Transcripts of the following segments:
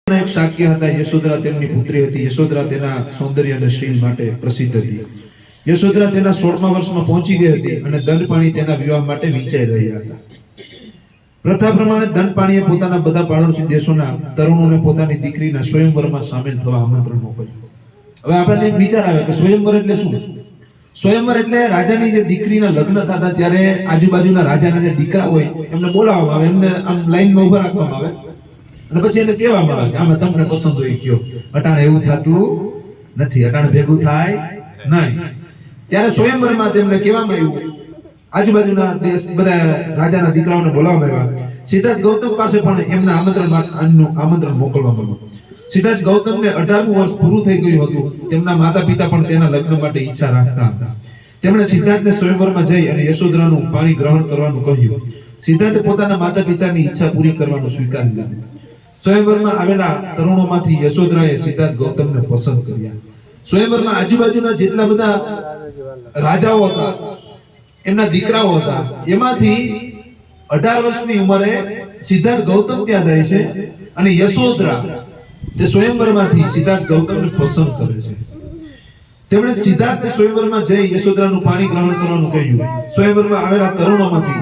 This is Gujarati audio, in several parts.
એક શાક્ય હતા. યશોદરા તેમની પુત્રી હતી. યશોદરા તેના સૌંદર્ય અને શીલ માટે પ્રસિદ્ધ હતી. યશોદરા તેના 16મા વર્ષમાં પહોંચી ગઈ હતી અને દંડપાણી તેના વિવાહ માટે વિચારી રહ્યા હતા. પ્રથા પ્રમાણે દંડપાણીએ પોતાના બધા પાડોશી દેશોના તરુણોને પોતાની દીકરીના સ્વયંવરમાં સામેલ થવા આમંત્રણ મોકલ્યું. હવે આપણને એક વિચાર આવે કે સ્વયંવર એટલે શું? સ્વયંવર એટલે રાજાની જે દીકરીના લગ્ન થતા ત્યારે આજુબાજુના રાજાના જે દીકરા હોય એમને બોલાવવામાં આવે, એમને આમ લાઈનમાં ઉભા રાખવામાં આવે અને પછી એને કહેવામાં આવે કે આમાં તમને પસંદ હોય કયો. અટાણે એવું થતું નથી, અટાણે ભેગું થાય નહીં. ત્યારે સ્વયંવરમાં તેમને કહેવામાં આવ્યું, આજુબાજુના દેશ બધા રાજાના દીકરાઓને બોલાવવામાં આવ્યા. સિદ્ધાર્થ ગૌતમ પાસે પણ એમના આમંત્રણ મોકલવામાં આવ્યું. સિદ્ધાર્થ ગૌતમને 18મું વર્ષ પૂરું થઈ ગયું હતું. તેમના માતા પિતા પણ તેના લગ્ન માટે ઈચ્છા રાખતા હતા. તેમણે સિદ્ધાર્થને સ્વયંવરમાં જઈ અને યશોદરાનું પાણી ગ્રહણ કરવાનું કહ્યું. સિદ્ધાર્થે પોતાના માતા પિતાની ઈચ્છા પૂરી કરવાનું સ્વીકારી લીધું. સ્વયંવરમાં આવેલા તરુણોમાંથી યશોદરાએ સિદ્ધાર્થ ગૌતમને પસંદ કર્યા. સ્વયંવરમાં આજુબાજુના જેટલા બધા રાજાઓ હતા, એમના દીકરાઓ હતા, એમાંથી 18 વર્ષની ઉંમરે સિદ્ધાર્થ ગૌતમ ત્યાં જાય છે અને યશોદરા તે સ્વયંવરમાંથી સિદ્ધાર્થ ગૌતમને પસંદ કરે છે. તેમણે સિદ્ધાર્થને સ્વયંવરમાં જઈ યશોદરાનું પાણી ગ્રહણ કરવાનું કહ્યું. સ્વયંવરમાં આવેલા તરુણોમાંથી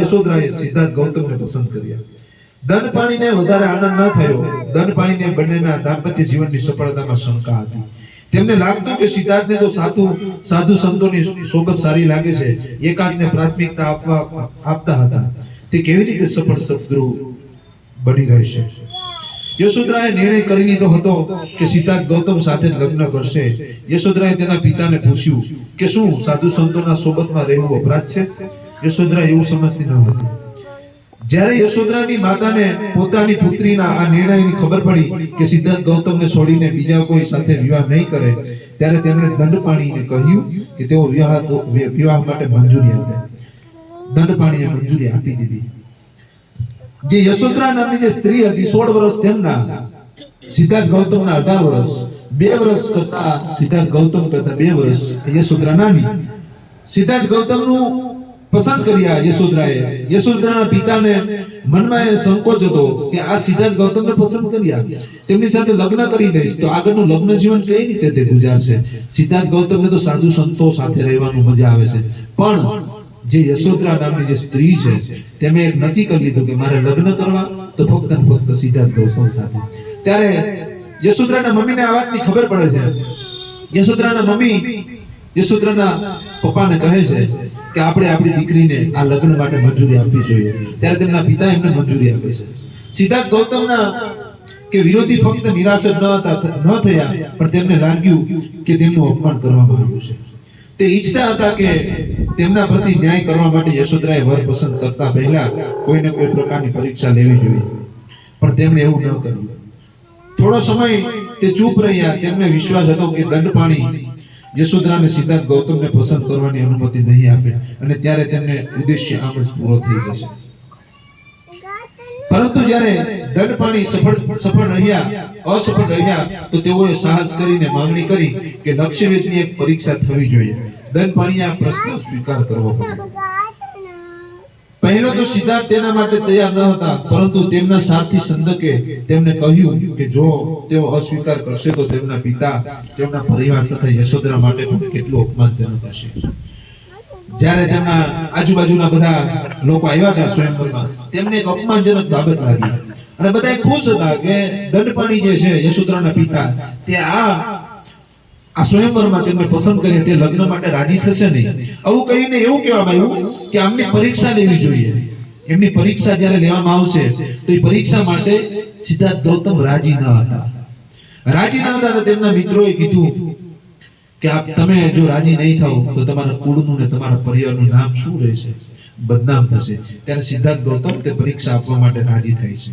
યશોદરાએ સિદ્ધાર્થ ગૌતમને પસંદ કર્યા. દંડપાણીને વધારે આનંદ ન થયો. દંડપાણીને બંનેના દાંપત્ય જીવનની સફળતામાં શંકા હતી. તેમને લાગતું કે સિદ્ધાર્થને તો સાધુ સંતોની સોબત સારી લાગે છે, એકાંતને પ્રાથમિકતા આપતા હતા. તે કેવી રીતે સફળ સદગુરુ બની રહેશે? યશોદરાએ નિર્ણય કરી લીધો હતો કે સિદ્ધાર્થ ગૌતમ સાથે લગ્ન કરશે. યશોદરાએ તેના પિતાને પૂછ્યું કે શું સાધુ સંતોના સોબતમાં રહેવું અપરાધ છે? યશોદરા એવું સમજતી ન હતી. જ્યારે યશોદરાની માતાને પોતાની પુત્રીના આ નિર્ણયની ખબર પડી કે સિદ્ધાર્થ ગૌતમને છોડીને બીજા કોઈ સાથે વિવાહ નહીં કરે, ત્યારે તેમણે દંડપાણીને કહ્યું કે તેઓ વિવાહ માટે મંજૂરી આપે. દંડપાણીએ મંજૂરી આપી દીધી. જે યશોદરા નામની જે સ્ત્રી હતી, 16 વર્ષ તેમના, સિદ્ધાર્થ ગૌતમના 18 વર્ષ, 2 વર્ષ કરતા સિદ્ધાર્થ ગૌતમ કરતા 2 વર્ષ યશોદરા નાની. સિદ્ધાર્થ ગૌતમનું પસંદ કર્યા યશોદરાએ. યશોદરાના પિતાને મનમાં એ સંકોચ હતો કે આ સિદ્ધાર્થ ગૌતમને પસંદ કર્યા, તેમની સાથે લગ્ન કરી દઈશ તો આગળનું લગ્ન જીવન કઈ રીતે તે ગુજારશે? સિદ્ધાર્થ ગૌતમને તો સાધુ સંતો સાથે રહેવાનું મજા આવે છે, પણ જે યશોદરા નામની જે સ્ત્રી છે તેમણે એક નક્કી કરી લીધું કે મારે લગ્ન કરવા તો ફક્ત ને ફક્ત સિદ્ધાર્થ ગૌતમ સાથે. ત્યારે યશોદરાના મમ્મીને આ વાતની ખબર પડે છે. યશોદરાના મમ્મી યશોદરાના પપ્પાને કહે છે કે આપણે આપણી દીકરીને આ લગ્ન માટે મંજૂરી આપવી જોઈએ. ત્યારે તેમના પિતા એમને મંજૂરી આપે છે. સિદ્ધાર્થ ગૌતમના કે વિરોધી ફક્ત નિરાશ ન થયા, પણ તેમને લાગ્યું કે તેમનું અપમાન કરવામાં આવ્યું છે. તે ઈચ્છતા હતા કે તેમના પ્રતિ ન્યાય કરવા માટે યશોદરાએ વર પસંદ કરતા પહેલા કોઈને કોઈ પ્રકારની પરીક્ષા લેવી જોઈએ, પણ તેમણે એવું ન કર્યું. થોડો સમય તે ચૂપ રહ્યા. તેમને વિશ્વાસ હતો કે દંડપાણી યશોદરાને સિદ્ધાર્થ ગૌતમને પસંદ કરવાની અનુમતિ નહીં આપે અને ત્યારે તેમને ઉદ્દેશ્ય આમ જ પૂરો થઈ જશે. પરંતુ જ્યારે દંડપાણી અસફળ રહ્યા તો તેઓએ સાહસ કરીને માંગણી કરી કે લક્ષ્યવેધની એક પરીક્ષા થવી જોઈએ. દંડપાણીએ આ પ્રશ્ન સ્વીકાર કરવો પડ્યો. પહેલો તો સિદ્ધાર્થ તેના માટે તૈયાર ન હતા, પરંતુ તેમના સાથી સંદકે તેમને કહ્યું કે જો તેઓ અસ્વીકાર કરશે તો તેમના પિતા, તેમના પરિવાર તથા યશોદરા માટે પણ કેટલું અપમાનજનક હશે. જ્યારે તેમના આજુબાજુના બધા લોકો આવ્યા હતા સ્વયંવરમાં, તેમને એક અપમાનજનક બાબત લાગી અને બધા ખુશ હતા કે દંડપાણી જે છે યશોદરાના પિતા, તે આ સ્વયંવરમાં તેમને પસંદ કરી તે લગ્ન માટે રાજી થશે નહીં. આવું કહીને એવું કહેવામાં આવ્યું કે આમની પરીક્ષા લેવી જોઈએ. એમની પરીક્ષા જ્યારે લેવામાં આવશે તો એ પરીક્ષા માટે સિદ્ધાર્થ ગૌતમ રાજી ન હતા. તો તેમના મિત્રોએ કીધું કે તમે જો રાજી નહીં થાવ તો તમારા કુળનું ને તમારા પરિવારનું નામ શું રહેશે? બદનામ થશે. ત્યારે સિદ્ધાર્થ ગૌતમ તે પરીક્ષા આપવા માટે રાજી થાય છે.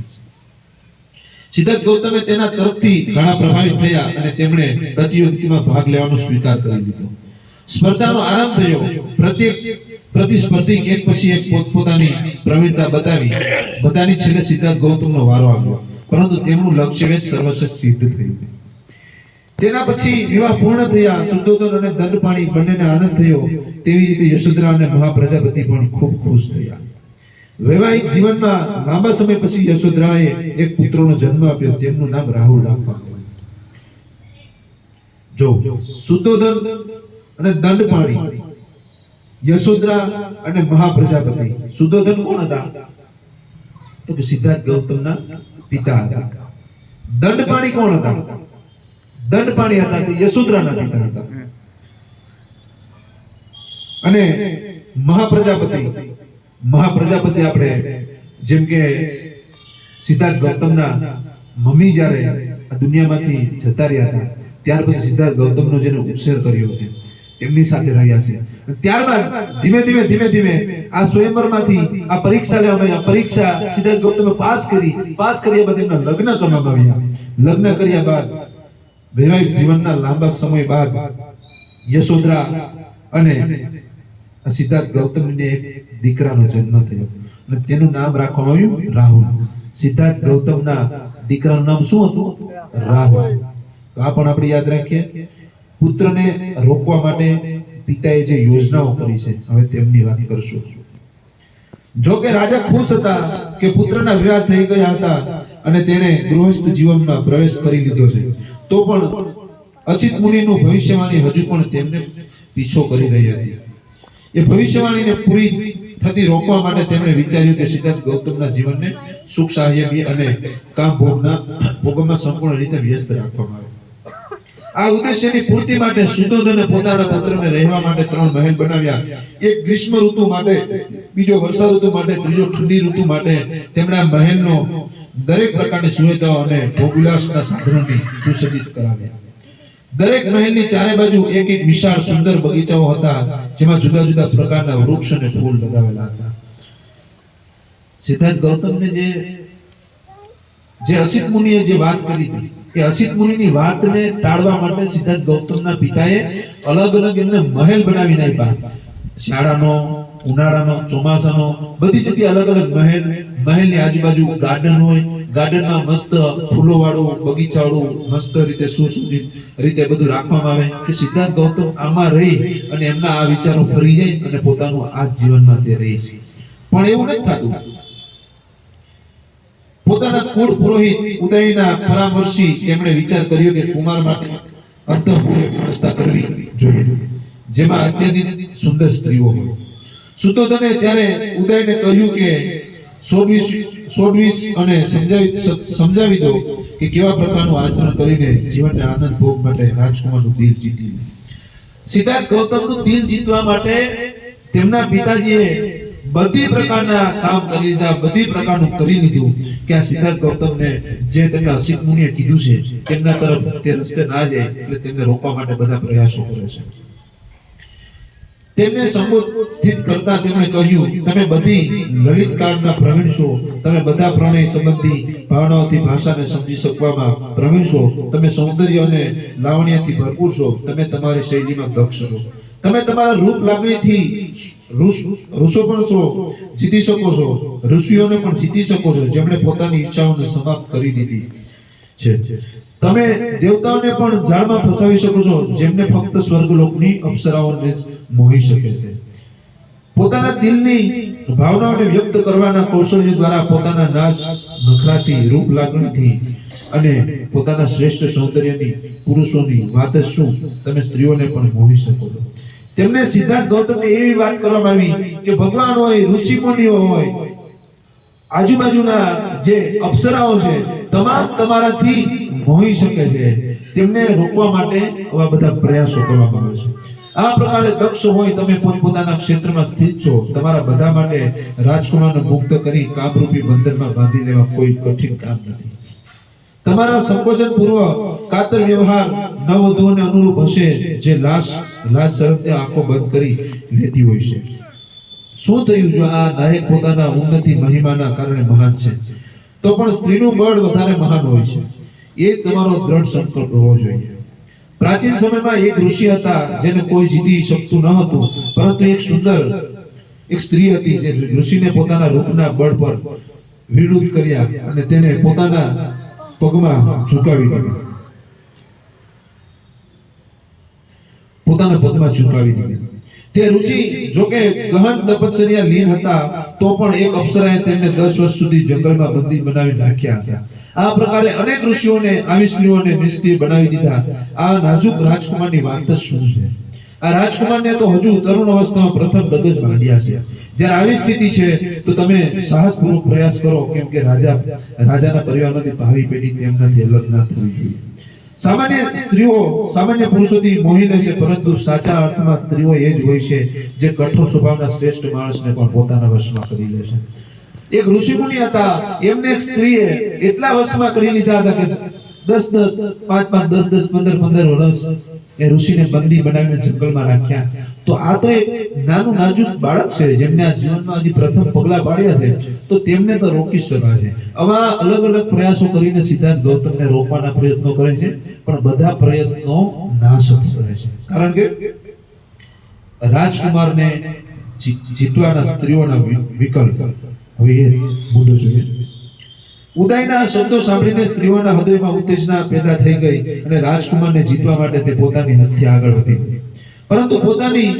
સિદ્ધાર્થ ગૌતમે તેના તરફથી ઘણા પ્રભાવિત થયા અને તેમણે પ્રતિયોગિતામાં ભાગ લેવાનો સ્વીકાર કરી લીધો. સ્પર્ધાનો આરંભ થયો. પ્રત્યેક પ્રતિસ્પર્ધી એક પછી એક પોતાની પ્રવીણતા બતાવી. બધાની છેલ્લે સિદ્ધાર્થ ગૌતમનો વારો આવ્યો, પરંતુ તેમનું લક્ષ્યવેધ સર્વશ્રેષ્ઠ સિદ્ધ થયું. તેના પછી વિવાહ પૂર્ણ થયા. શુદ્ધોધન અને દંડપાણી બંનેને આનંદ થયો. તેવી રીતે યશોદરા અને મહાપ્રજાપતિ પણ ખૂબ ખુશ થયા. વૈવાહિક જીવનમાં લાંબા સમય પછી યશોદરાએ એક પુત્રનો જન્મ આપ્યો, તેમનું નામ રાહુલ રાખવામાં આવ્યું. જો સુદ્યોધન અને દંડપાણી, યશોદરા અને મહાપ્રજાપતિ. સુદ્યોધન કોણ હતા? તો કે સિદ્ધાર્થ ગૌતમના પિતા હતા. દંડપાણી કોણ હતા? દંડપાણી હતા તે યશોદરાના પિતા હતા. અને મહાપ્રજાપતિ આપણે જેમ કે સિદ્ધાર્થ ગૌતમના મમ્મી જ્યારે આ દુનિયામાંથી જતા રહ્યા હતા, ત્યાર પછી સિદ્ધાર્થ ગૌતમનો જેને ઉછેર કર્યો છે એમની સાથે રહ્યા છે. ત્યારબાદ ધીમે ધીમે આ સ્વયંવરમાંથી આ પરીક્ષા લેવામાં આવી. આ પરીક્ષા સિદ્ધાર્થ ગૌતમે પાસ કર્યા બાદ એમના લગ્ન કરવામાં આવ્યા. લગ્ન કર્યા બાદ વૈવાહિક જીવનના લાંબા સમય બાદ યશોદરા અને સિદ્ધાર્થ ગૌતમને એક દીકરાનો જન્મ થયો અને તેનું નામ રાખવામાં આવ્યું રાહુલ. સિદ્ધાર્થ ગૌતમના દીકરાનું નામ શું હતું? રાહુલ. તો આ પણ આપણે યાદ રાખીએ. પુત્રને રોકવા માટે પિતાએ જે યોજનાઓ કરી છે, હવે તેમની વાત કરશું. જો કે રાજા ખુશ હતા કે પુત્રના વિવાહ થઈ ગયા હતા અને તેણે ગૃહસ્થ જીવનમાં પ્રવેશ કરી લીધો છે, તો પણ અસિત મુનિનું ભવિષ્યવાણી હજુ પણ તેમને પીછો કરી રહી હતી. એ ભવિષ્યવાણીને પૂરી થતી રોકવા માટે તેમણે વિચાર્યું કે સિદ્ધાર્થ ગૌતમના જીવનને સુખ સાહ્યમી અને કામ ભોગમાં સંપૂર્ણ રીતે વ્યસ્ત રાખવામાં આવે. આ ઉદ્દેશ્યની પૂર્તિ માટે સુદ્યોધને પોતાના પુત્રને રહેવા માટે 3 મહેલ બનાવ્યા. એક ગ્રીષ્મ ઋતુ માટે, બીજો વર્ષા ઋતુ માટે, ત્રીજો ઠંડી ઋતુ માટે. તેમણે આ મહેલનો દરેક પ્રકારની સુવિધાઓ અને ભોગવિલાસના સાધનોથી સુસજ્જિત કરાવ્યા. દરેક મહેલની ચારે બાજુ એક વિશાળ સુંદર બગીચાઓ હતા, જેમાં જુદા જુદા પ્રકારના વૃક્ષ અને ફૂલ લગાવેલા હતા. સિદ્ધાર્થ ગૌતમને જે અસિત મુનિએ જે વાત કરી હતી, એ અસિત મુનિની વાતને ટાળવા માટે સિદ્ધાર્થ ગૌતમના પિતાએ અલગ અલગ એમને મહેલ બનાવીને આપ્યા. શિયાળાનો, ઉનાળાનો, ચોમાસાનો, બધી જગ્યાએ અલગ અલગ મહેલની આજુબાજુ ગાર્ડન હોય, ગાર્ડનમાં મસ્ત ફૂલોવાળું, બગીચાવાળું, મસ્ત રીતે સુસજ્જિત રીતે બધું રાખવામાં આવે કે સિદ્ધાર્થ ગૌતમ આમાં રહી અને એમના આ વિચારો ફરી જાય અને પોતાનું આ જીવનમાં તે રહી છે. પણ એવું નથી થતું. પોતાના કુળ પુરોહિત ઉદયના પરામર્શી તેમણે વિચાર કર્યો કે કુમાર માટે અંતઃપુરની વ્યવસ્થા કરવી જોઈએ, જેમાં અત્યંત સુંદર સ્ત્રીઓ હોય. સુદ્યોધને ત્યારે ઉદયને કહ્યું કે સોડવીસ અને સમજાવી દો કે કેવા પ્રકારનું આચરણ કરીને જીવનને આનંદ ભોગ માટે રાજકુમારનું દિલ જીતી લે. સિદ્ધાર્થ ગૌતમનું દિલ જીતવા માટે તેમના પિતાજીએ બધી પ્રકારના કામ કરી લીધા, બધી પ્રકારનું કરી લીધું કે આ સિદ્ધાર્થ ગૌતમને જે તેમના અસિત મુનિએ કીધું છે તેમના તરફ તે રસ્તે ના જાય, એટલે તેમને રોકવા માટે બધા પ્રયાસો કરે છે. તેમને સંબોધિત કરતા તેમણે કહ્યું, તમે બધી લલિત કાળના પ્રવીણ છો, તમે બધા પ્રણય સંબંધી ભાવનાઓથી ભાષાને સમજી શકવામાં પ્રવીણ છો, તમે સૌંદર્ય અને લાવણ્યથી ભરપૂર છો, તમે તમારી શૈલીમાં દક્ષ છો, તમે તમારા રૂપ લાગણીથી ઋષો પણ છો, જીતી શકો છો, ઋષિઓને પણ જીતી શકો છો, જેમણે પોતાની ઈચ્છાઓને સમાપ્ત કરી દીધી છે. તમે દેવતાઓને પણ જાળમાં ફસાવી શકો છો, જેમને ફક્ત સ્વર્ગલોકની અપ્સરાઓને મોહી શકે છે. પોતાના દિલની ભાવનાઓને વ્યક્ત કરવાના કૌશલ્ય દ્વારા પોતાના નાચ નખરાથી, રૂપ લાગણીથી અને પોતાના શ્રેષ્ઠ સૌંદર્યની પુરુષોની વાત જ શું, તમે સ્ત્રીઓને પણ મોહી શકો છો. તેમને સિદ્ધાર્થ ગૌતમને એવી વાત કરવામાં આવી કે ભગવાન હોય, ઋષિ મુનિઓ હોય, આજુબાજુના જે અપ્સરાઓ છે, તમામ તમારાથી મોહી શકે છે. તેમને રોકવા માટે આવા બધા પ્રયાસો કરવામાં આવે છે. આ પ્રકારે દક્ષ હોય, તમે પોતપોતાના ક્ષેત્રમાં સ્થિત છો, તમારા બધા માટે રાજકુમારને મુક્ત કરી કામરૂપી બંધનમાં બાંધી લેવા કોઈ કઠિન કામ નથી. તમારા સંકોચન પૂર્વ કાતર વ્યવહાર નવવધુઓને અનુરૂપ હશે, જે લાશ શરતે આંખો બંધ કરી લેતી હોય છે. શું થયું જો આ નાયક પોતાના ઉન્નતિ મહિમાના કારણે મહાન છે, તો પણ સ્ત્રીનું બળ વધારે મહાન હોય છે. એ તમારો દ્રઢ સંકલ્પ હોવો જોઈએ. પ્રાચીન સમયમાં એક ઋષિ હતા જેને કોઈ જીતી શકતું ન હતું, પરંતુ એક સ્ત્રી હતી જે ઋષિને પોતાના રૂપના બળ પર વિરુદ્ધ કર્યા અને તેને પોતાના પગમાં ઝુકાવી દીધી. તે રુચિ જોકે ગહન તપશ્ચર્યા લીન હતા તો પણ એક અપ્સરાએ તેમને 10 વર્ષ સુધી જંગલમાં બંદી બનાવી રાખ્યા હતા. આ પ્રકારે અનેક ઋષિઓને આવી સ્ત્રીઓને નિષ્ક્રિય બનાવી દીધા. આ નાજુક રાજકુમારની વાત જ શું છે? આ રાજકુમારને તો હજુ તરુણ અવસ્થામાં પ્રથમ ડગજ માંડ્યા છે. જ્યારે આવી સ્થિતિ છે તો તમે સાહસપૂર્વક પ્રયાસ કરો, કેમ કે રાજાના પરિવારમાંથી ભાવિ પેઢી તેમનાથી અલગ ના થવી જોઈએ. સામાન્ય સ્ત્રીઓ સામાન્ય પુરુષોથી મોહી લે છે, પરંતુ સાચા અર્થમાં સ્ત્રીઓ એ જ હોય છે જે કઠોર સ્વભાવના શ્રેષ્ઠ માણસને પણ પોતાના વશમાં કરી લે છે. એક ઋષિમુનિ હતા, એમને એક સ્ત્રીએ એટલા વશમાં કરી લીધા હતા કે 10 15 વર્ષ એ ઋષિને બંદી બનાવીને જંગલમાં રાખ્યા. તો આ તો એક નાનું નાજુક બાળક છે જેમને આ જીવનમાં હજી પ્રથમ પગલા પાડ્યા છે, તો તેમને તો રોકી શકાય છે. આવા અલગ અલગ પ્રયાસો કરીને સિદ્ધાર્થ ગૌતમને રોકવાના પ્રયત્નો કરે છે, પણ બધા પ્રયત્નો નાશક રહે છે. કારણ કે રાજકુમારને જીતવાના સ્ત્રીઓના વિકલ્પ. હવે એ મુદ્દો જોઈએ. ઉદયના શબ્દો સાંભળીને સ્ત્રીઓના હૃદયમાં ઉત્તેજના પેદા થઈ ગઈ અને રાજકુમારને જીતવા માટે તે પોતાની હદથી આગળ વધી. પરંતુ પોતાની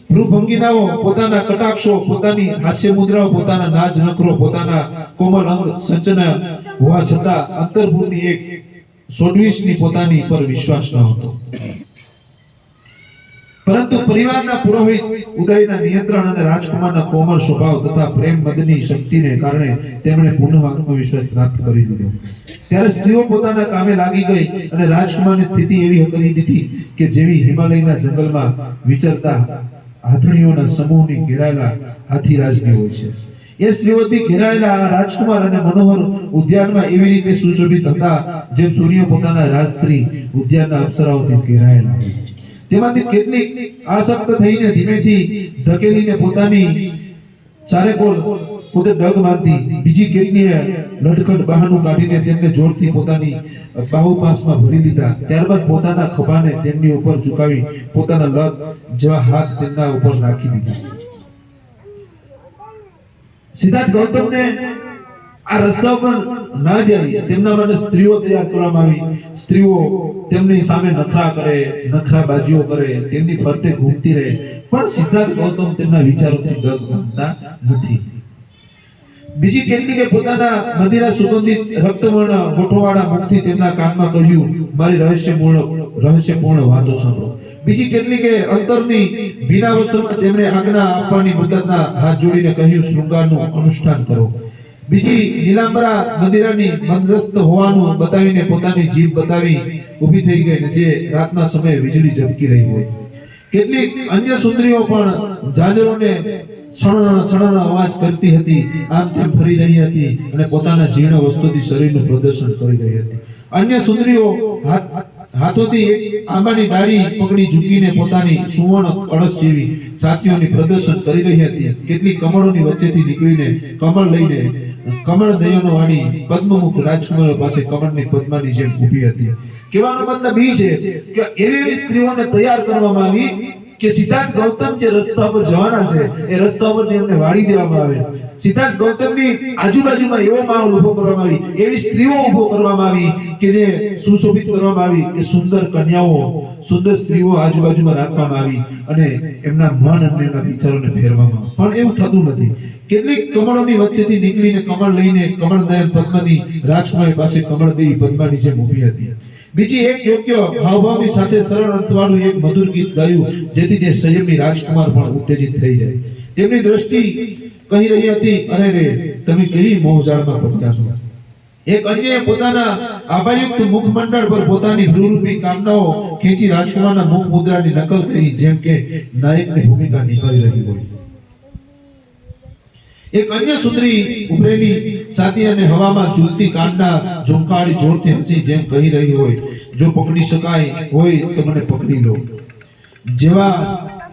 ભ્રુભંગીનાઓ, પોતાના કટાક્ષો, પોતાની હાસ્ય મુદ્રાઓ, પોતાના નાજ નખરો, પોતાના કોમળ અંગ સંચના હોવા છતાં અંતર્ભૂની એક સોડવીસની પોતાની પર વિશ્વાસ ન હતો. પરંતુ પરિવારના પુરોહિત ઉદયના નિયંત્રણ અને રાજકુમારના કોમળ સ્વભાવ તથા પ્રેમ મદની શક્તિને કારણે તેમણે પુનઃ આત્મવિશ્વાસ પ્રાપ્ત કરી લીધો. ત્યારે સ્ત્રીઓ પોતાના કામે લાગી ગઈ અને રાજકુમારની સ્થિતિ એવી કરી દીધી કે જેવી હિમાલયના જંગલમાં વિચરતા હાથણીઓના સમૂહની ઘેરાયેલા હાથીરાજની હોય છે. એ સ્ત્રીઓથી ઘેરાયેલા રાજકુમાર અને મનોહર ઉદ્યાનમાં એવી રીતે સુશોભિત હતા જેમ સૂર્ય પોતાના રાજશ્રી ઉદ્યાનના અપ્સરાઓથી ઘેરાયેલા હોય. તેમાંથી કેટલીક આસક્ત થઈને ધીમેથી ધકેલીને પોતાની ચારેકોર પોતે ડગ મારતી, બીજી કેટલીએ લડખડ બહાનું કાઢીને તેમને જોરથી પોતાની બાહુપાસમાં ભરી લીધા. ત્યારબાદ પોતાના ખભાને તેમની ઉપર ઝુકાવી પોતાના લગ જેવા હાથ તેમના ઉપર રાખી દીધા. સિદ્ધાર્થ ગૌતમને આ રસ્તા પર ના જાય તેમના માટે સ્ત્રીઓ તૈયાર કરવામાં આવી. સ્ત્રીઓ તેમની સામે નખરા કરે, નખરાબાજીઓ કરે, તેમની ફરતે ઘૂમતી રહે, પણ સિદ્ધાર્થ ગૌતમ તેમના વિચારોથી ડગ માનતા નથી. બીજી કેટલીકે પોતાના મદિરા સુગંધિત રક્તવર્ણ હોઠવાળા મુખથી તેમના કાનમાં કહ્યું, મારી રહસ્યપૂર્ણ વાતો સાંભળો. બીજી કેટલીકે અંતરની ભીના વસ્ત્રમાં તેમણે આજ્ઞા આપવાની મુદ્દતના હાથ જોડીને કહ્યું, શૃંગારનું અનુષ્ઠાન કરો. બીજી નીલાંબરા મદિરાની મંદસ્ત હોવાનું બતાવીને પોતાની જીભ બતાવી ઊભી થઈ ગઈ, જે રાતના સમયે વીજળી ઝબકી રહી હોય. કેટલીક અન્ય સુંદરીઓ પણ ઝાંઝરોને છણણ અવાજ કરતી હતી, આમ તેમ ફરી રહી હતી અને પોતાના જીર્ણ વસ્તુથી શરીરનું પ્રદર્શન કરી રહી હતી. અન્ય સુંદરીઓ હાથોથી એક આંબાની ડાળી પકડી ઝૂકીને પોતાની સુવર્ણ કળશ જેવી છાતીઓની પ્રદર્શન કરી રહી હતી. કેટલીક કમળોની વચ્ચેથી નીકળીને કમળ લઈને કમળ દયનો વાણી પદ્મમુખ રાજકુમારો પાસે કમળની પદ્માની જેમ ઊભી હતી. કહેવાનો મતલબ એ છે કે એવી સ્ત્રીઓને તૈયાર કરવામાં આવી કે સિદ્ધાર્થ ગૌતમ જે રસ્તા પર જવાના છે એ રસ્તા પર તેમને વાળી દેવામાં આવે. સિદ્ધાર્થ ગૌતમની આજુબાજુમાં એવો માહોલ ઉભો કરવામાં આવી, એવી સ્ત્રીઓ ઉભો કરવામાં આવી કે જે સુશોભિત કરવામાં આવી કે સુંદર કન્યાઓ, સુંદર સ્ત્રીઓ આજુબાજુમાં રાખવામાં આવી અને એમના મન અને એમના વિચારોને ફેરવામાં. પણ એવું થતું નથી. કેટલીક કમળોની વચ્ચેથી નીકળીને કમળ લઈને કમળનયન પદ્મની રાજકુમારી પાસે કમળદેવી પદ્માની જેમ ઊભી હતી. બીજી એક યોગ્ય હાવભાવની સાથે સરળ અર્થવાળું એક મધુર ગીત ગાયું, જેથી તે સંયમી રાજકુમાર પણ ઉત્તેજિત થઈ જાય. તેમની દ્રષ્ટિ કહી રહી હતી, અરે રે તમે કેવી મોહજાળમાં પડ્યા છો. એક અન્યએ પોતાના આભાયુક્ત મુખમંડળ પર પોતાની ભ્રુરૂપી કામનાઓ ખેંચી રાજકુમારના મુખ મુદ્રાની નકલ કરી, જેમ કે નાયકની ભૂમિકા નિભાવી રહી હોય. એક અન્ય સુંદરી ઉભરેલી છાતી અને હવામાં ઝૂલતી કાનના ઝુમકાળી જોરથી હસી જેમ કહી રહી હોય, જો પકડી શકાય હોય તો મને પકડી લો. જેવા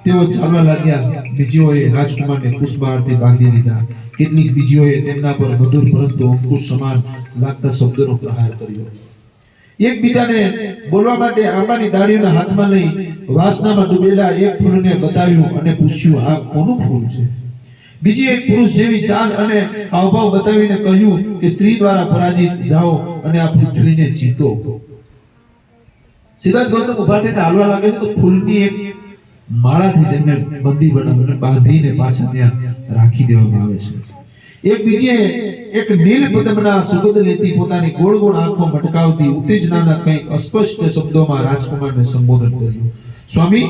તેઓ ચાલવા લાગ્યા, બીજીઓએ રાજકુમારને પુષ્પહારથી બાંધી લીધા. કેટલીક બીજીઓએ તેમના પર મધુર પરંતુ અંકુશ સમાન લાગતા શબ્દોનો પ્રહાર કર્યો. એકબીજાને બોલવા માટે આંબાની ડાળીઓના હાથમાં લઈ વાસનામાં ડૂબેલા એક ફૂલને બતાવ્યું અને પૂછ્યું, આ કોનું ફૂલ છે? બીજી એક પુરુષ જેવી ચાલ અને હાવભાવ બતાવીને કહ્યું કે સ્ત્રી દ્વારા પરાજિત જાઓ અને આ પૃથ્વીને જીતો. સિદ્ધાર્થ ગૌતમ ઉભા થઈને હાલવા લાગે છે તો ફૂલની એક માળાથી તેમને બંદી બનાવીને બાંધીને પાછા ત્યાં રાખી દેવામાં આવે છે. એક બીજે એક નીલ પદ્મના સુગંધ લેતી પોતાની ગોળ ગોળ આંખો મટકાવતી ઉત્તેજનાના કંઈક અસ્પષ્ટ શબ્દોમાં રાજકુમારને સંબોધન કર્યું. સ્વામી,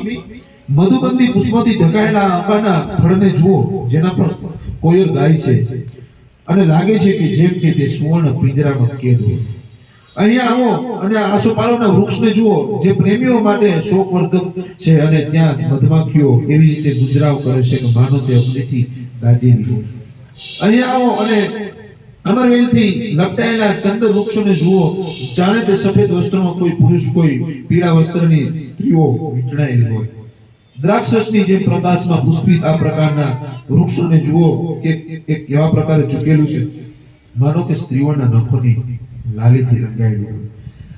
મધુગંધી પુષ્પોથી ઢંકાયેલા આંબાના ફળને જુઓ, જેના પર કોયલ ગાય છે અને લાગે છે કે જેમ કે તે સુવર્ણ પિંજરામાં કેદ હોય. અહીંયા આવો અને આસોપાલવના વૃક્ષને જુઓ, જે પ્રેમીઓ માટે શોકવર્ધક છે અને ત્યાં મધમાખીઓ એવી રીતે ગુંજરાવ કરે છે કે માનો તે અગ્નિથી દાઝેલી હોય. અહીંયા આવો અને અમરવેલથી લપટાયેલા ચંદ્ર વૃક્ષોને જુઓ, જાણે તે સફેદ વસ્ત્રોમાં કોઈ પુરુષ, કોઈ પીળા વસ્ત્રની સ્ત્રીઓ વીંટળાયેલી હોય. દ્રાક્ષરસની જેમ પ્રકાશમાં પુષ્પિત આ પ્રકારના વૃક્ષોને જુઓ કે એક એવા પ્રકારે ઝૂકેલું છે માનો કે સ્ત્રીઓના નખોની લાલીથી રંગાયેલું હોય.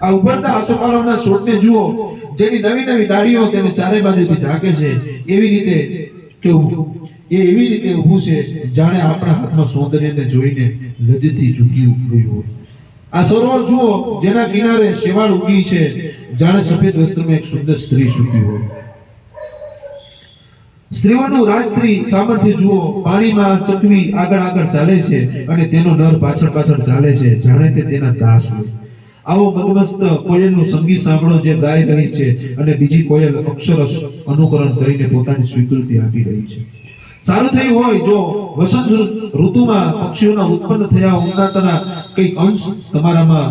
આ ઉભરતા આસોપાલવના છોડને જુઓ, જેની નવી નવી ડાળીઓ તેને ચારે બાજુથી ઢાંકે છે. એવી રીતે ઊભું છે જાણે આપણા હાથમાં સૌંદર્યને જોઈને લજ્જથી ઝૂકી ગયું હોય. આ સરોવર જુઓ, જેના કિનારે શેવાળ ઉગી છે, જાણે સફેદ વસ્ત્રમાં એક સુંદર સ્ત્રી સૂતી હોય. સ્ત્રીઓનું રાજશ્રી સામર્થ્ય જુઓ, પાણીમાં ચકવી આગળ ચાલે છે અને તેનો નર પાછળ ચાલે છે, જાણે તે તેના દાસ હોય. આવો મદમસ્ત કોયલનું સંગીત સાંભળો, જે ગાઈ રહી છે અને બીજી કોયલ અક્ષરશ અનુકરણ કરીને પોતાની સ્વીકૃતિ આપી રહી છે. સારું થયું હોય જો વસંત ઋતુમાં પક્ષીઓના ઉત્પન્ન થયા ઉન્નતના કંઈક અંશ તમારામાં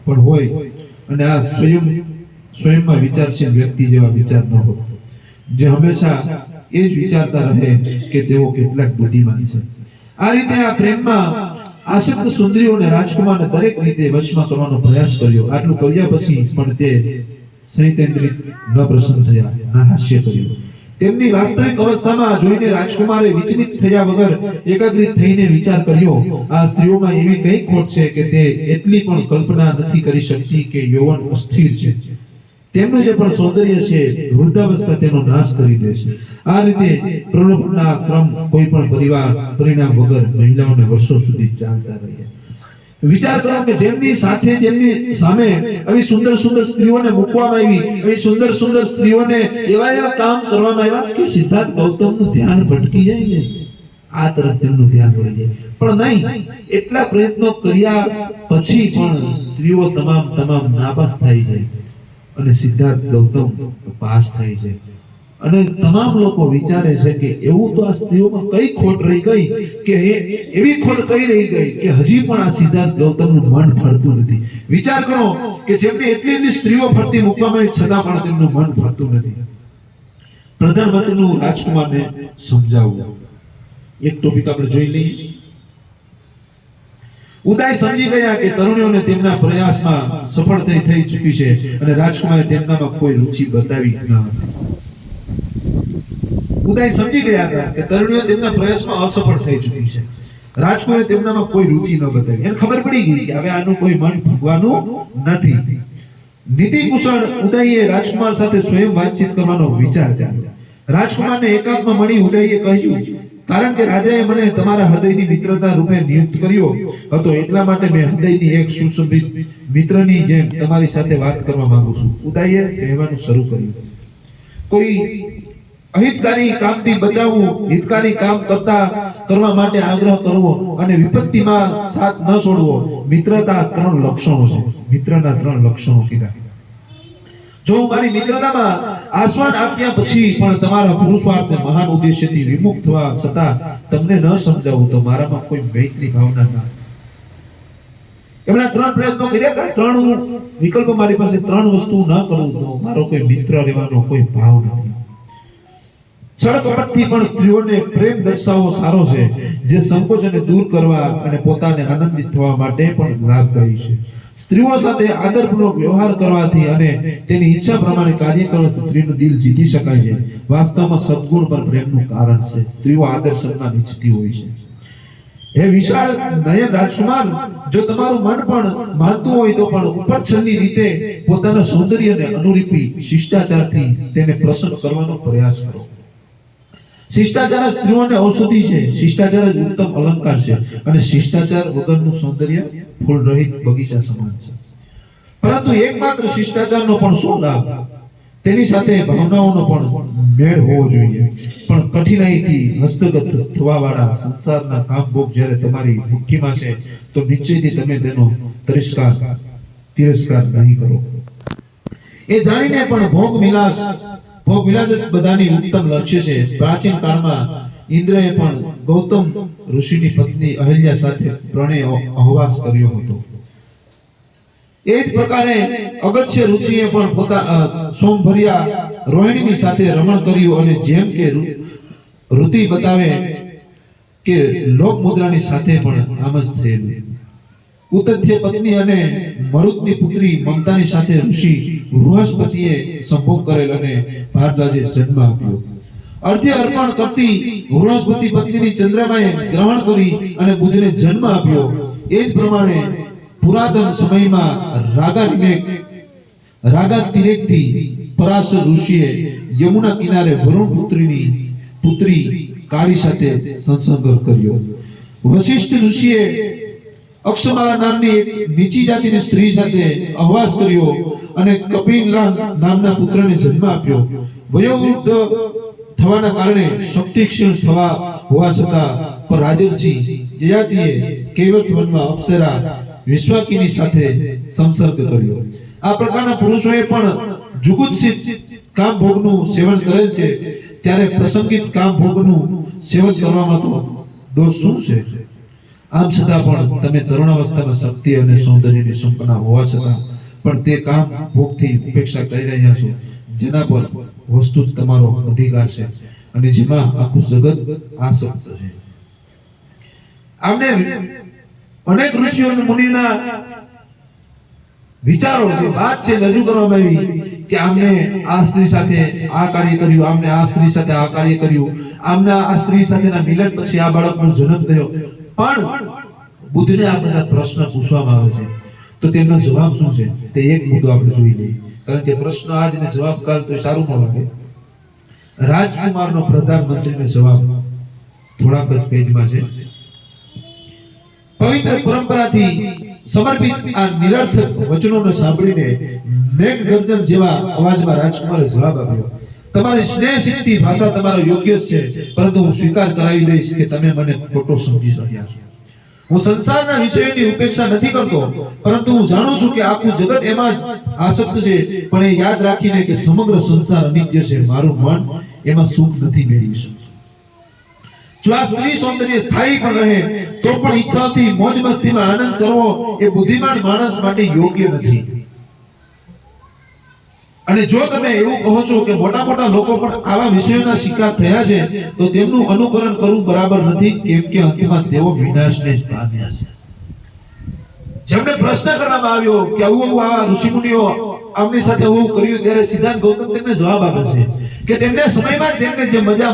પણ હોય અને આ સ્વયંમાં વિચારશીલ વ્યક્તિ જેવા વિચાર ન હોય, જે હંમેશા એ જ વિચારતા રહે કે તેઓ કેટલાક બુદ્ધિમાન છે. આ રીતે આ પ્રેમમાં આસક્ત સુંદરીઓને રાજકુમારને દરેક રીતે વશમાં કરવાનો પ્રયાસ કર્યો. આટલું કર્યા પછી પણ તે સહિતેન્દ્રિત ન પ્રસન્ન થયા, ન હાસ્ય કર્યું. તેમની વાસ્તવિક અવસ્થામાં જોઈને રાજકુમારે વિચલિત થયા વગર એકાગ્રિત થઈને વિચાર કર્યો, આ સ્ત્રીઓમાં એવી કઈ ખોટ છે કે તે એટલી પણ કલ્પના નથી કરી શકતી કે યૌવન અસ્થિર છે. તેમનું જે પણ સૌંદર્ય છે, વૃદ્ધાવસ્થા તેનો નાશ કરી દે છે. આ રીતે પ્રલોભનના ક્રમ કોઈ પણ પરિણામ વગર મહિલાઓને વર્ષો સુધી ચાલતા રહ્યા. વિચાર કરો કે જેમની સામે આવી સુંદર સ્ત્રીઓને મૂકવામાં આવી, આવી સુંદર સ્ત્રીઓને એવા કામ કરવામાં આવ્યા કે સિદ્ધાર્થ ગૌતમનું ધ્યાન ભટકી જાય ને આ તરફ તેમનું ધ્યાન વળી જાય. પણ નહીં, એટલા પ્રયત્નો કર્યા પછી પણ સ્ત્રીઓ તમામ નાપાસ થઈ જાય અને સિદ્ધાર્થ ગૌતમ પાસ થઈ જાય. અને તમામ લોકો વિચારે છે કે એવું તો આ સ્ત્રીઓમાં કઈ ખોટ રહી ગઈ કે એવી ખોટ કઈ રહી ગઈ કે હજી પણ આ સિદ્ધાર્થ ગૌતમનું મન ફરતું નથી. વિચાર કરો કે જેમને એટલી સ્ત્રીઓ ફરતી મૂકવામાં આવી છતાં પણ તેમનું મન ફરતું નથી. પ્રધાનમંત્રીનું રાજકુમારને સમજાવવું. એક ટોપિક આપણે જોઈ લઈએ. ઉદય સમજી ગયા કે તરુણીઓને તેમના પ્રયાસમાં સફળ થઈ ચૂકી છે અને રાજકુમારે તેમનામાં કોઈ રુચિ બતાવી ન હતી. ઉદય સમજી ગયા હતા કે તરુણીઓ તેમના પ્રયાસમાં અસફળ થઈ ચૂકી છે. રાજકુમારે તેમનામાં કોઈ રુચિ ન બતાવી. એને ખબર પડી ગઈ કે હવે આનું કોઈ મન ભગવાનું નથી. નીતિ કુશળ ઉદયે રાજકુમાર સાથે સ્વયં વાતચીત કરવાનો વિચાર કર્યો. રાજકુમારને એકાંતમાં મળી ઉદયે કહ્યું, કારણ કે રાજાએ મને તમારા હૃદયની મિત્રતા રૂપે નિયુક્ત કર્યો હતો, એટલા માટે મેં હૃદયની એક સુસંગીત મિત્રની જેમ તમારી સાથે વાત કરવા માંગુ છું. ઉદયે કહેવાનું શરૂ કર્યું, કોઈ અહિતકારી કામથી બચાવવું, હિતકારી કામ કરવા માટે આગ્રહ કરવો અને વિપત્તિમાં સાથ ન છોડવો, મિત્રતા 3 લક્ષણો છે. મિત્રના 3 લક્ષણો કીધા. જો મારી મિત્રતામાં આસ્વાદ આપ્યા પછી પણ તમારા પુરુષાર્થને મહાન ઉદ્દેશ્યથી વિમુખ થવા છતાં તમને ન સમજાવું તો મારામાં કોઈ મૈત્રી ભાવના ના. એમણે 3 પ્રયત્નો કર્યા, 3 વિકલ્પો મારી પાસે, 3 વસ્તુ ન કરું તો મારો કોઈ મિત્ર રહેવાનો કોઈ ભાવ નથી. છળ કપટથી પણ સ્ત્રીઓને પ્રેમ દર્શાવવો સારો છે, જે સંકોચને દૂર કરવા અને પોતાને આનંદિત થવા માટે પણ લાભદાયી છે. સ્ત્રીઓ સાથે આદરપૂર્વક વ્યવહાર કરવાથી અને તેની ઈચ્છા પ્રમાણે કાર્ય કરવાથી સ્ત્રીનું દિલ જીતી શકાય છે. વાસ્તવમાં સદગુણ પર પ્રેમનું કારણ છે. સ્ત્રીઓ આદર સન્માન ઈચ્છતી હોય છે. હે વિશાળ નયન રાજકુમાર, જો તમારું મન પણ માનતું હોય તો પણ ઉપરછલ્લી રીતે પોતાના સૌંદર્યને અનુરૂપી શિષ્ટાચારથી તેને પ્રસન્ન કરવાનો પ્રયાસ કરો. શિષ્ટાચાર સ્ત્રીઓને ઔષધિ છે. શિષ્ટાચાર જ ઉત્તમ અલંકાર છે અને શિષ્ટાચાર વગરનું સૌંદર્ય ફૂલ રહિત બગીચા સમાન છે. પરંતુ એકમાત્ર શિષ્ટાચારનો પણ શું લાભ? તેની સાથે ભાવનાઓનો પણ મેળ હોવો જોઈએ. પણ કઠિનાઈથી હસ્તગત થવા વાળા સંસારના કામ ભોગ જ્યારે તમારી મુઠ્ઠીમાં છે તો નિશ્ચયથી તમે તેનો તિરસ્કાર નહીં કરો. એ જાણીને પણ ભોગ વિલાસ જ બધાની ઉત્તમ લક્ષ્ય છે. પ્રાચીન કાળમાં ઇન્દ્રએ પણ ગૌતમ ઋષિની પત્ની અહલ્યા સાથે પ્રણય અહવાસ કર્યો હતો. એ જ પ્રકારે અગસ્ત્ય ઋષિએ પણ સોમભર્યા રોહિણીની સાથે રમણ કર્યું અને જેમ કે ઋતિ બતાવે કે લોક મુદ્રાની સાથે પણ આમ જ થયેલું. ઉતથ્ય પત્ની અને મરુતની પુત્રી મમતાની સાથે ઋષિ બૃહસ્પતિએ સંભોગ કરેલ અને ભારદ્વાજે જન્મ આપ્યો. અર્ધ્ય અર્પણ કરતી બૃહસ્પતિ પત્નીની ચંદ્રમાએ ગ્રહણ કરી અને બુધને જન્મ આપ્યો. એ જ પ્રમાણે પુરાતન સમયમાં રાગાતિરેકથી પરાશર ઋષિએ યમુના કિનારે વરુણ પુત્રી કાળી સાથે સંસર્ગ કર્યો. વશિષ્ઠ ઋષિએ અક્ષમાલા નામની એક નીચી જાતિની સ્ત્રી સાથે અહવાસ કર્યો અને કપિલા નામના પુત્રને જન્મ આપ્યો. વયોવૃદ્ધ થવાના કારણે શક્તિક્ષીણ હોવા છતાં પણ રાજર્ષિ યયાતિએ કૈવર્ત વનમાં અપ્સરા વિશ્વાકીની સાથે સંસર્ગ કર્યો. આ પ્રકારના પુરુષોએ પણ જુગુપ્સિત કામ ભોગનું સેવન કરેલ છે, ત્યારે પ્રસંગિત કામ ભોગનું સેવન કરવામાં તો દોષ શું છે? આમ છતાં પણ તમે તરુણાવસ્થામાં શક્તિ અને સૌંદર્યની સંપન્ન હોવા છતાં પણ તે કામ ભોગથી ઉપેક્ષા કરી રહ્યા છો, જેના પર વસ્તુ જ તમારો અધિકાર છે અને જેમાં આખું જગત આસક્ત છે. આમને અનેક ઋષિઓ અને મુનિના વિચારો જે વાત છે રજૂ કરવામાં આવી કે આમને આ સ્ત્રી સાથે આ કાર્ય કર્યું, આમને આ સ્ત્રી સાથે આ કાર્ય કર્યું, આમના આ સ્ત્રી સાથેના મિલન પછી આ બાળકનો જન્મ થયો. પણ બુદ્ધને આ બધા પ્રશ્ન પૂછવામાં આવે છે તો તેમનો જવાબ શું છે તે એક મુદ્દો આપણે જોઈ લઈએ. કારણ કે પ્રશ્ન આજ ને જવાબ કાલ તો સારું ન લાગે. રાજકુમારનો પ્રધાનમંત્રીનો જવાબ થોડાક જ પેજમાં છે. પવિત્ર પરંપરાથી સમર્પિત આ નિરર્થક વચનોને સાંભળીને મેઘગર્જન જેવા અવાજમાં રાજકુમારે જવાબ આપ્યો, તમારી સ્નેહશીલથી ભાષા તમારો યોગ્ય છે, પરંતુ હું સ્વીકાર કરાવી દઈશ કે તમે મને ખોટો સમજી રહ્યા છો. હું સંસારના વિષયોની ઉપેક્ષા નથી કરતો, પરંતુ હું જાણું છું કે આખું જગત એમાં જ આસક્ત છે. પણ એ યાદ રાખીને કે સમગ્ર સંસાર અનિત્ય છે, મારું મન એમાં સુખ નથી મેળવી શકતું. જો આ સ્ત્રી સૌંદર્ય સ્થાયી પણ રહે તો પણ ઈચ્છાથી મોજ મસ્તીમાં આનંદ કરવો એ બુદ્ધિમાન માણસ માટે યોગ્ય નથી. અને જો તમે એવું કહો છો કે મોટા લોકો પણ આવા વિષયોના શિકાર થયા છે તો તેમનું અનુકરણ કરવું બરાબર નથી, કેમ કે અંતમાં તેઓ વિનાશને જ પામ્યા છે. જેમને પ્રશ્ન કરવામાં આવ્યો કે આવું આવા ઋષિમુનિઓ આમની સાથે આવું કર્યું, ત્યારે સિદ્ધાર્થ ગૌતમ તેમને જવાબ આપે છે કે તેમના સમયમાં તેમને જે મજા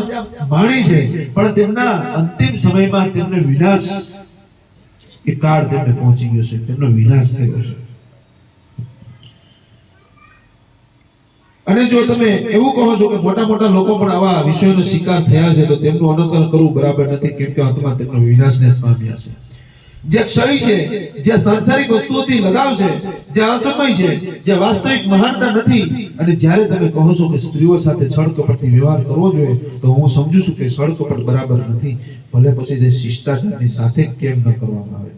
માણી છે પણ તેમના અંતિમ સમયમાં તેમને વિનાશ એ કાળ તેમને પહોંચી ગયો છે, તેમનો વિનાશ થયો છે. અને જો તમે એવું કહો છો કે મોટા લોકો પણ આવા વિષયોનો શિકાર થયા છે તો તેમનું અનુકરણ કરવું બરાબર નથી, કેમ કે અંતમાં તેમનો વિનાશને જ પામ્યા છે. જે ક્ષય છે, જે સાંસારિક વસ્તુઓથી લગાવ છે, જે અસમય છે, જે વાસ્તવિક મહાનતા નથી, અને જ્યારે તમે કહો છો કે સ્ત્રીઓ સાથે છળ કપટથી વ્યવહાર કરવો જોઈએ તો હું સમજુ છું કે છળ કપટ બરાબર નથી, ભલે પછી તે શિષ્ટાચારની સાથે કેમ ન કરવામાં આવે.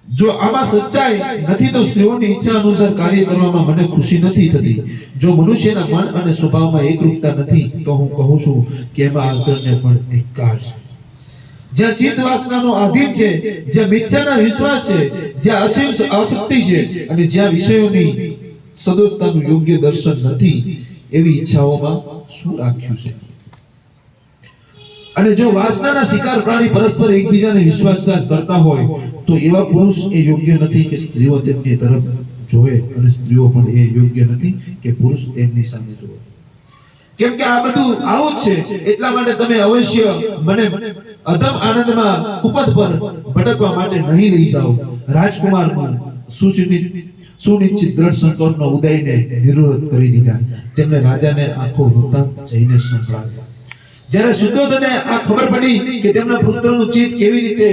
જો આમાં સચ્ચાઈ નથી તો સ્ત્રીઓની ઈચ્છા અનુસાર કાર્ય કરવામાં મને ખુશી નથી થતી. જો મનુષ્યના મન અને સ્વભાવમાં એકરૂપતા નથી તો હું કહું છું કે એમાં આચરણને પણ ધિક્કાર છે. જ્યાં ચિત્ત વાસનાનો આધીન છે, જ્યાં મિથ્યાના વિશ્વાસ છે, જ્યાં અસીમ આસક્તિ છે અને જ્યાં વિષયોની સદોષતાનું યોગ્ય દર્શન નથી, એવી ઈચ્છાઓમાં શું રાખ્યું છે? અને જો વાસનાના શિકાર પ્રાણી પરસ્પર એકબીજાને વિશ્વાસઘાત કરતા હોય તો એવા પુરુષ એ યોગ્ય નથી કે સ્ત્રીઓ તેમની તરફ જોવે, અને સ્ત્રીઓ પણ એ યોગ્ય નથી કે પુરુષ તેમની સામે જોવે. કેમ કે આ બધું આવું જ છે, એટલા માટે તમે અવશ્ય મને અધમ આનંદમાં કુપથ પર ભટકવા માટે નહીં લઈ જાઓ. રાજકુમારનું સુનિશ્ચિત દ્રઢ સંકલ્પનો ઉદયને નિરોધ કરી દીધા. તેમણે રાજાને આખો વૃત્તાંત જઈને સંભળાવ્યો. જ્યારે સુદ્યોધને આ ખબર પડી કે તેમના પુત્રનું ચિત્ત કેવી રીતે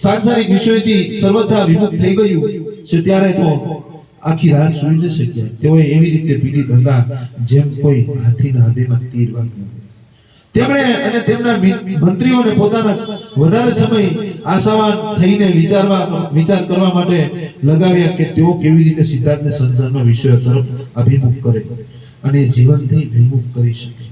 સાંસારિક વિષયોથી સર્વથા વિમુખ થઈ ગયું છે, ત્યારે તો આખી રાત સૂઈ ન શક્યા. તેઓ એવી રીતે પીડિત હતા જેમ કોઈ હાથીના હૃદયમાં તીર વાગ્યું. તેમણે અને તેમના મંત્રીઓને પોતાના વધારે સમય આશાવાન થઈને વિચાર કરવા માટે લગાવ્યા કે તેઓ કેવી રીતે સિદ્ધાર્થને સંસારના વિષયો તરફ અભિમુખ કરે અને જીવનથી વિમુખ કરી શકે,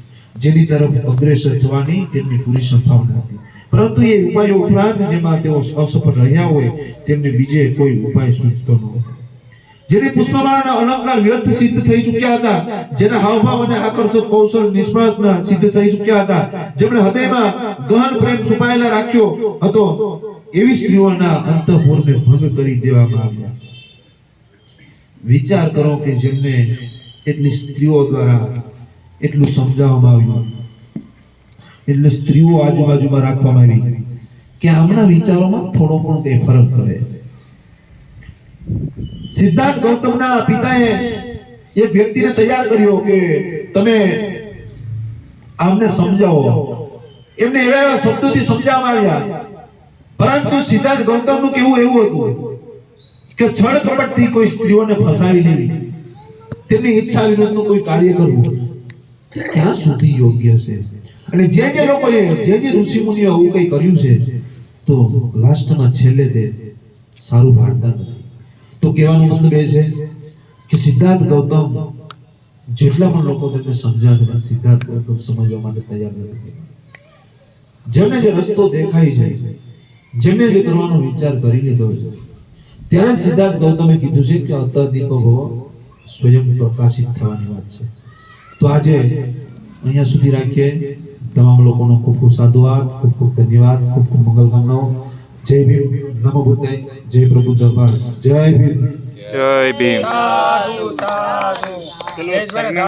જેની તરફ અગ્રેસર થવાની તેમની પૂરી સંભાવના હતી. પરંતુ એ ઉપાયો ઉપરાંત જેમાં તેઓ અસફળ રહ્યા હોય તેમને બીજે કોઈ ઉપાય સૂચતો નહોતો. જેની પુષ્પમાળાના અલંકાર વ્યર્થ સિદ્ધ થઈ ચૂક્યા હતા, જેના હાવભાવ અને આકર્ષક કૌશલ નિષ્ફળતા સિદ્ધ થઈ ચૂક્યા હતા, જેમણે હૃદયમાં ગહન પ્રેમ છુપાયેલા રાખ્યો હતો, એવી સ્ત્રીઓના અંતઃપુરને ભંગ કરી દેવામાં આવ્યા. વિચાર કરો કે જેમને એટલી સ્ત્રીઓ દ્વારા એટલું સમજાવવામાં આવ્યું, એટલે સ્ત્રીઓ આજુબાજુમાં રાખવામાં આવી કે આમના વિચારોમાં થોડો પણ કઈ ફરક પડે. સિદ્ધાર્થ ગૌતમના પિતાએ એક વ્યક્તિને તૈયાર કર્યો કે તમે આમને સમજાવો. એમને એવા શબ્દોથી સમજાવવામાં આવ્યા, પરંતુ સિદ્ધાર્થ ગૌતમનું કહેવું એવું હતું કે છળ કપટથી કોઈ સ્ત્રીઓને ફસાવી લેવી, તેમની ઈચ્છા વિરુદ્ધનું કોઈ કાર્ય કરવું ક્યાં સુધી યોગ્ય છે. અને જે લોકોએ જે ઋષિ મુનિઓ આવું કંઈ કર્યું છે તો લાસ્ટમાં છેલ્લે તે સારું ભાળતા નથી. તો કહેવાનો મતલબ એ છે કે સિદ્ધાર્થ ગૌતમ જેટલા પણ લોકો તેમને સમજાવે સિદ્ધાર્થ ગૌતમ સમજવા માટે તૈયાર નથી. જેમને જે રસ્તો દેખાય છે, જેમને જે કરવાનો વિચાર કરી લીધો છે, ત્યારે સિદ્ધાર્થ ગૌતમે કીધું છે કે અતઃદીપક ભવ સ્વયં પ્રકાશિત થવાની વાત છે. તો આજે અહીંયા સુધી રાખીએ. તમામ લોકોનો ખૂબ ખૂબ સાધુવાદ, ખૂબ ખૂબ ધન્યવાદ, ખૂબ ખૂબ મંગલ કામનાઓ. જય ભીમ, નમો બુદ્ધાય, જય પ્રભુ દરબાર, જય ભીમ, જય ભીમ. સાધુ સાધુ.